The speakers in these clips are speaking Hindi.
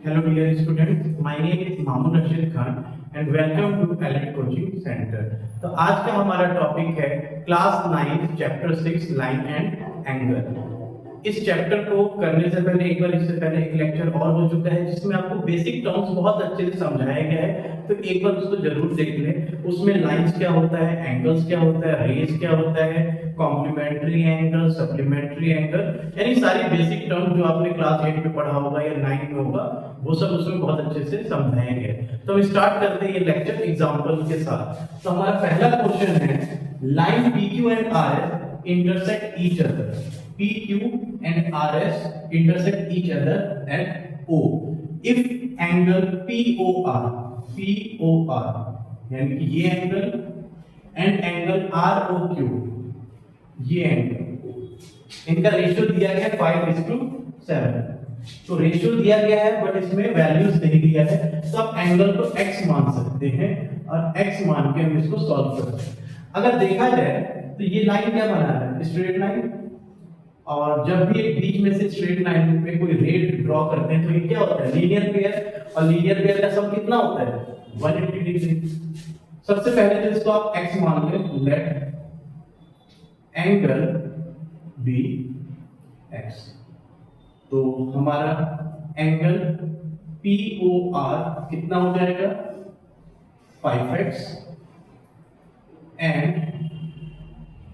Hello dear students, my name is Mamun Rashid Khan and welcome to Elite Coaching Center। तो आज का हमारा टॉपिक है class 9 chapter 6 line and angle. इस चैप्टर को करने से पहले इससे पहले एक लेक्चर और हो चुका है जिसमें आपको बेसिक टर्म्स बहुत अच्छे से समझाया गया है, तो एक बार उसको जरूर देख लें। उसमें लाइंस क्या होता है, एंगल्स क्या होता है, रेज क्या होता है, कॉम्प्लीमेंट्री एंगल, सप्लीमेंट्री एंगल, यानी सारी बेसिक टर्म जो आपने क्लास 8 में पढ़ा होगा या 9 में होगा वो सब उसमें बहुत अच्छे से समझाया गया है। तो हम स्टार्ट करते हैं ये लेक्चर एग्जांपल के साथ। तो हमारा पहला क्वेश्चन है, line PQ and RS intersect each other. PQ and RS intersect each other at O. If angle POR यानी कि ये एंगल एंड एंगल ROQ, ये एंगल, इनका रेशियो दिया गया है 5:7। तो रेशियो दिया गया है बट इसमें वैल्यूज नहीं दिया है, तो आप एंगल को x मान सकते हैं और x मान के हम इसको सॉल्व करते हैं। अगर देखा जाए तो ये लाइन क्या बना रहा है, स्ट्रेट लाइन, और जब भी एक बीच में से स्ट्रेट लाइन में कोई रेड ड्रॉ करते हैं तो ये क्या होता है, लीनियर पेयर, और लीनियर पेयर का सम कितना होता है 180 डिग्री। सबसे पहले तो इसको आप x मान लें, लेट एंगल बी x। तो हमारा एंगल POR कितना हो जाएगा 5x एंड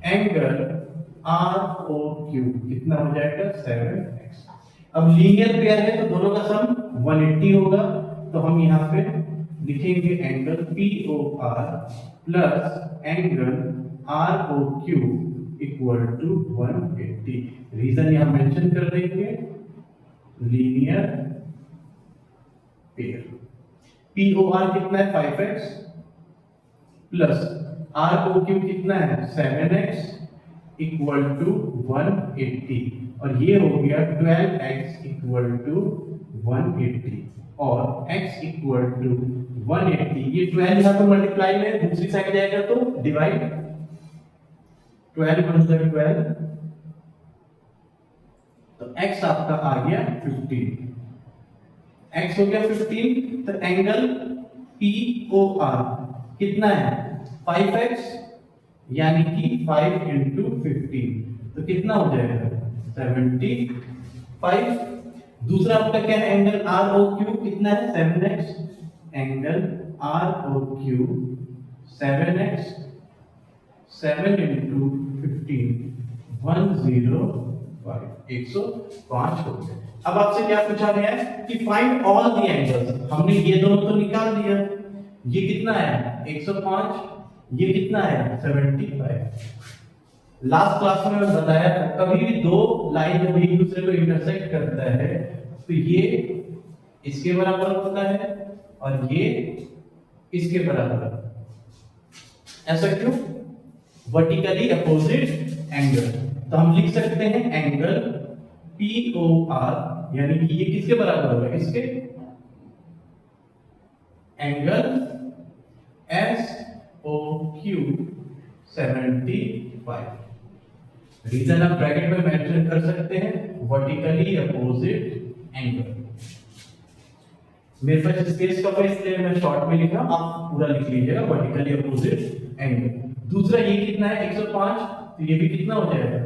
एंगल ROQ कितना हो जाएगा 7x। अब लीनियर पेयर है तो दोनों का सम 180 होगा, तो हम यहाँ पे लिखेंगे angle POR plus angle ROQ equal to 180। Reason यहाँ मेंशन कर देंगे, लीनियर पेयर। POR कितना है 5x प्लस ROQ कितना है 7x इक्वल टू 180, और ये हो गया 12x इक्वल टू 180 और x इक्वल टू 180। ये 12 यहाँ पे मल्टीप्लाई में दूसरी साइड जाएगा तो डिवाइड, 12 × 12, तो x आपका आ गया 15। x हो गया 15, तो एंगल POR कितना है 5x यानी कि 5 × 15, तो कितना हो जाएगा 75। दूसरा आपका क्या है, एंगल ROQ कितना है 7x, एंगल ROQ 7x, 7 × 15 105, 105 हो गया। अब आपसे क्या पूछा गया है कि फाइंड ऑल द एंगल्स। हमने ये दोनों तो निकाल दिया, ये कितना है 105, ये कितना है 75। लास्ट क्लास में मैंने बताया था कभी भी दो लाइन जब एक दूसरे को इंटरसेक्ट करता है तो ये इसके बराबर होता है और ये इसके बराबर। ऐसा क्यों, वर्टिकली अपोजिट एंगल। तो हम लिख सकते हैं एंगल POR यानी कि ये किसके बराबर होगा, इसके, एंगल SOQ 75। रीजन आप ब्रैकेट में मेंशन कर सकते हैं, वर्टिकली अपोजिट एंगल। मेरे पास स्पेस कम है इसलिए मैं शॉर्ट में लिखा, आप पूरा लिख लीजिएगा, वर्टिकली अपोजिट एंगल। दूसरा ये कितना है 105, तो ये भी कितना हो जाएगा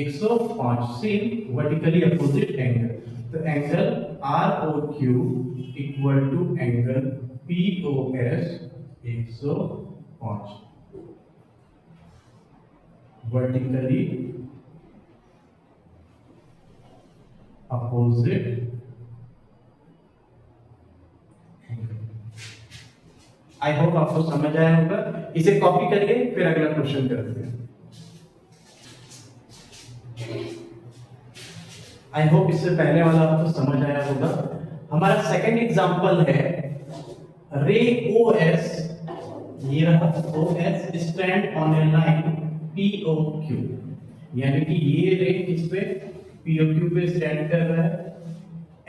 105, सेम वर्टिकली अपोजिट एंगल। तो angle ROQ equal to angle POS 105, vertically opposite angle. I hope आपको समझ आया होगा। इसे कॉपी करिए, फिर अगला क्वेश्चन करते हैं। आई होप इससे पहले वाला आपको समझ आया होगा। हमारा सेकंड एग्जांपल है रे OS, ये रहा OS stand on A line POQ, यानी कि ये रे किस पे POQ पे स्टैंड कर रहा है,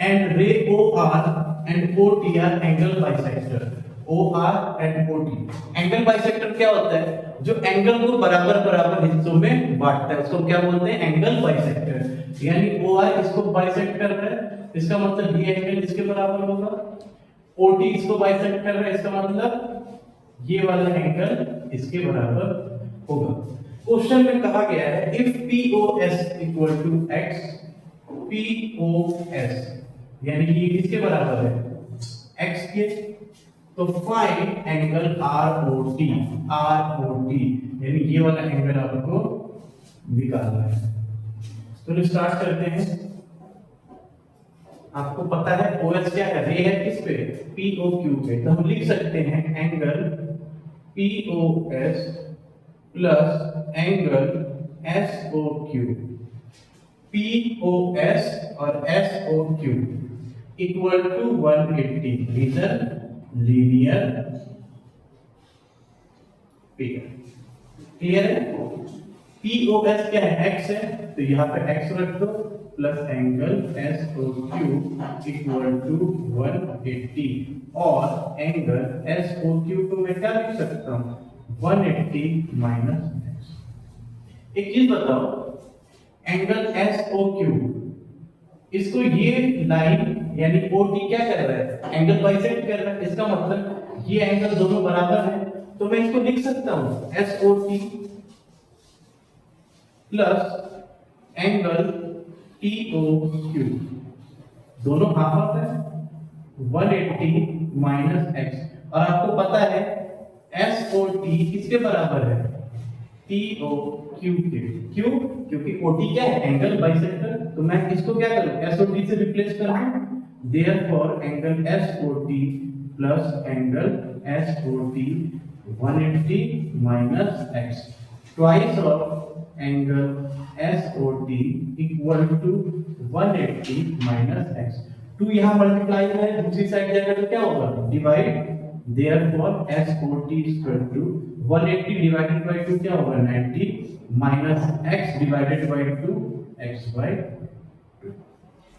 एंड रे OR and OT R angle bisector. OR and OT angle bisector क्या होता है, जो एंगल को बराबर बराबर हिस्सों में बांटता है उसको क्या बोलते हैं, एंगल बाइसेक्टर। यानी OI इसको बाइसेक्ट कर रहा है इसका मतलब ये एंगल इसके बराबर होगा। OT इसको बाइसेक्ट कर रहा है, इसका मतलब ये वाला एंगल इसके बराबर होगा। क्वेश्चन में कहा गया है if POS equal to x, POS यानी कि ये किसके बराबर है, x के, तो फाइंड एंगल ROT, ROT यानी ये वाला एंगल आपको निकालना है। तो स्टार्ट करते हैं। आपको पता है OS क्या है, रे है किस पे, POQ पे, तो हम लिख सकते हैं angle POS plus angle SOQ। POS और SOQ equal to 180, reason linear figure. Clear है? POS क्या है, x है, तो यहाँ पे x रख दो, plus angle SOQ equal to 180, और एंगल SOQ को मैं क्या लिख सकता हूँ, 180 माइनस x। एक चीज बताओ, एंगल SOQ, इसको ये लाइन यानी OT क्या कर रहा है, एंगल बाइसेक्ट कर रहा है, इसका मतलब ये एंगल दोनों बराबर है, तो मैं इसको लिख सकता हूं SOT प्लस एंगल POQ, दोनों हाफ हाफ है, 180 माइनस x। और आपको पता है SOT किसके बराबर है, POQ के। क्यों? क्योंकि OT क्या है, एंगल बाइसेक्टर, तो मैं इसको क्या करूं, SOT से रिप्लेस कर दूं, therefore angle SOT plus angle SOT 180 minus x, twice of angle SOT equal to 180 minus x। 2 यहां मल्टीप्लाई है, दूसरी साइड जाएगा तो क्या होगा, divide, therefore SOT equal to 180 divided by 2 क्या होगा, 90 minus x divided by 2 x by 2।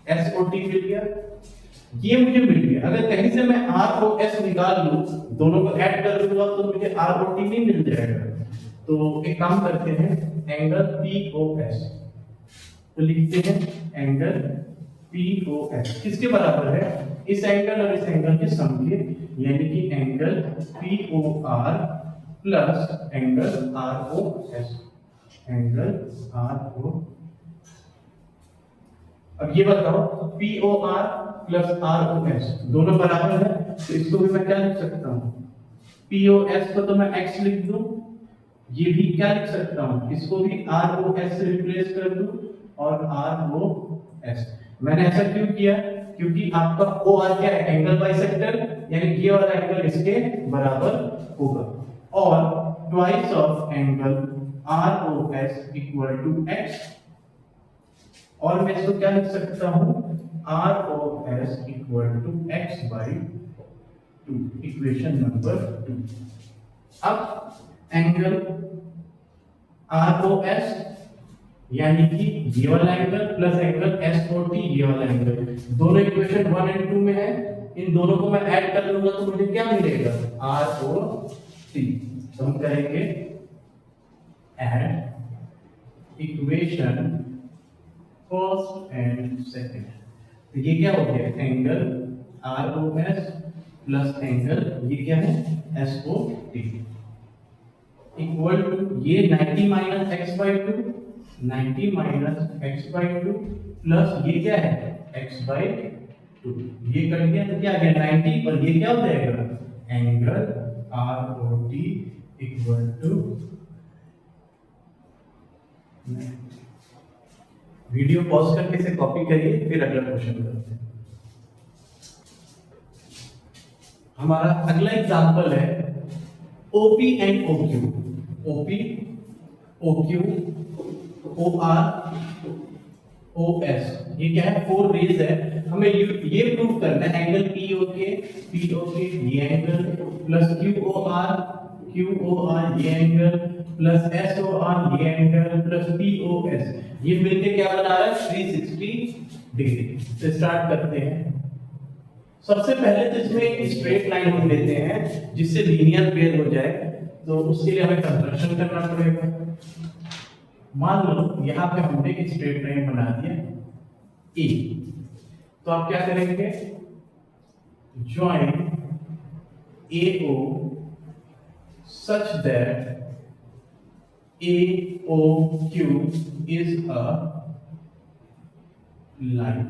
SOT मिल गया, ये मुझे मिल गया। अगर कहीं से मैं ROS निकाल लूं, दोनों को ऐड कर दूंगा तो मुझे ROT नहीं मिल जाएगा। तो एक काम करते हैं, एंगल POS, तो लिखते हैं एंगल POS किसके बराबर है, इस एंगल और इस एंगल के सम के, यानी कि angle POR plus angle ROS, angle RO। अब ये बताओ, POR प्लस ROS दोनों बराबर है, तो इसको भी मैं क्या लिख सकता हूँ, POS को तो मैं x लिख दूं, ये भी क्या लिख सकता हूँ, इसको भी ROS से रिप्लेस कर दूं, और ROS। मैंने ऐसा क्यों किया, क्योंकि आपका OR क्या है, एंगल बाइसेक्टर, यानी ये वाला एंगल इसके बराबर होगा, और twice of angle ROS equal to x, और मैं इसको क्या लिख सकता हूं, ROS equal to x by 2, equation number 2। अब एंगल ROS यानी कि ये वाला एंगल प्लस एंगल SOT ये वाला एंगल, दोनों इक्वेशन 1 और 2 में है, इन दोनों को मैं ऐड कर लूंगा तो मुझे क्या मिलेगा, ROC। तो हम करेंगे add equation first and second, तो ये क्या हो गया, एंगल ROS प्लस एंगल ये क्या है, SOT इक्वल टू, ये 90 minus x by 2, 90 minus x by 2 plus ये क्या है, x बाई 2, ये कट गया तो क्या आ गया 90, और ये क्या हो जाएगा, angle ROT equal to. Video pause करके इसे कॉपी करिए, फिर अगला क्वेश्चन करते हैं। हमारा अगला एग्जांपल है OP and OQ, OP OQ OR OS, ये क्या है, 4 रेज है, हमें ये प्रूव करना है एंगल POK ये एंगल प्लस QOR ये एंगल प्लस SOR ये एंगल प्लस POS ये मिलके क्या बना रहा है, 360 डिग्री। तो स्टार्ट करते हैं। सबसे पहले तो इसमें एक स्ट्रेट लाइन हम लेते हैं जिससे लीनियर पेयर हो जाए, तो उसके लिए हमें कंस्ट्रक्शन करना पड़ेगा। मान लो यहाँ पे हमने एक स्ट्रेट लाइन बना दिया A, तो आप क्या करेंगे, join AO such that AOQ is a line।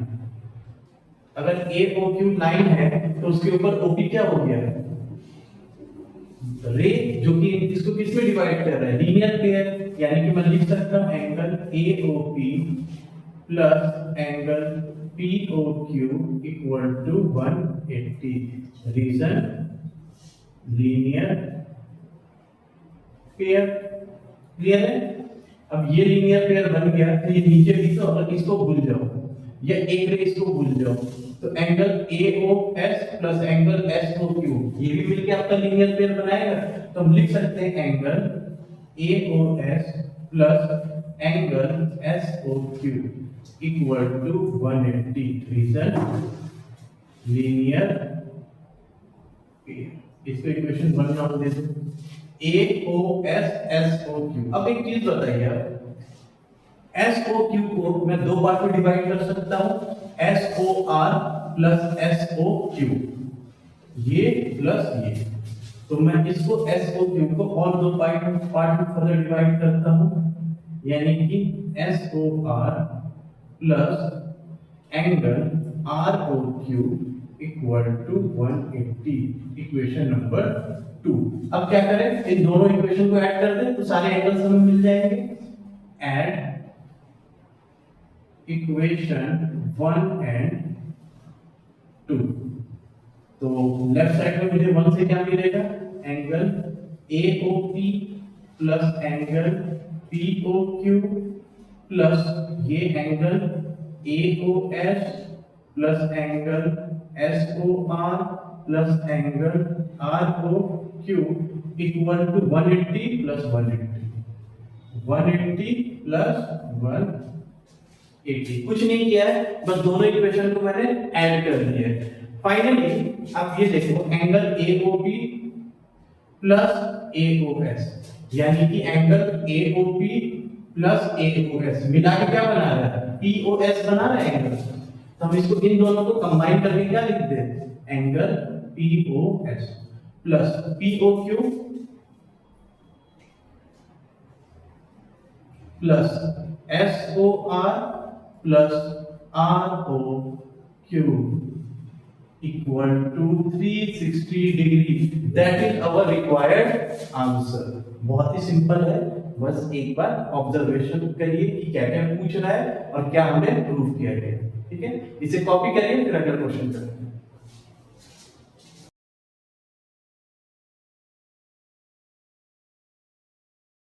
अगर AOQ लाइन है तो उसके ऊपर OP क्या हो गया, रे, जो कि इसको किस में डिवाइड कर रहा है, लीनियर पेयर। यानी कि मैं लिख सकता हूं angle AOP plus angle POQ equal to 180। Reason linear pair. Clear है। अब ये लीनियर पेयर बन गया तो ये नीचे भी, तो अगर इसको भूल जाओ या एक रे इसको भूल जाओ तो angle AOS plus angle SOQ ये भी मिलके आपका लीनियर पेयर बनाएगा। तो हम लिख सकते हैं angle AOS plus angle SOQ equal to 180। Reason linear pair. इसको इक्वेशन 1 नाम दे दो, AOS SOQ। अब एक चीज बताइए, SOQ को मैं दो पार्ट में डिवाइड कर सकता हूं, SOR प्लस SOQ, ये प्लस ये। तो मैं इसको SOQ को और दो पार्ट में फर्दर डिवाइड करता हूं, यानी कि SOR plus angle ROQ equal to 180। Equation number 2। अब क्या करें, इन दोनों इक्वेशन को ऐड कर दें तो सारे एंगल्स हमें मिल जाएंगे। Add equation 1 and 2। तो लेफ्ट साइड में मुझे 1 से क्या मिलेगा, angle AOP plus angle POQ plus ये angle AOS plus angle SOR plus angle ROQ equal to 180 plus 180। 180 plus 180। कुछ नहीं किया है, बस दोनों इक्वेशन को मैंने ऐड कर दिया है। फाइनली आप ये देखो, एंगल AOP प्लस AOS, यानी कि एंगल AOP प्लस AOS मिला के क्या बना रहा है, POS बना रहा है एंगल। तो हम इसको इन दोनों को कंबाइन करके क्या लिखते हैं, angle POS plus POQ plus SOR plus ROQ equal to 360 degree. That is our required answer. बहुत ही सिंपल है, बस एक बार ऑब्जर्वेशन करिए कि क्या क्या पूछ रहा है और क्या हमने प्रूव किया है। ठीक है, इसे कॉपी करिए फिर अगला क्वेश्चन करें।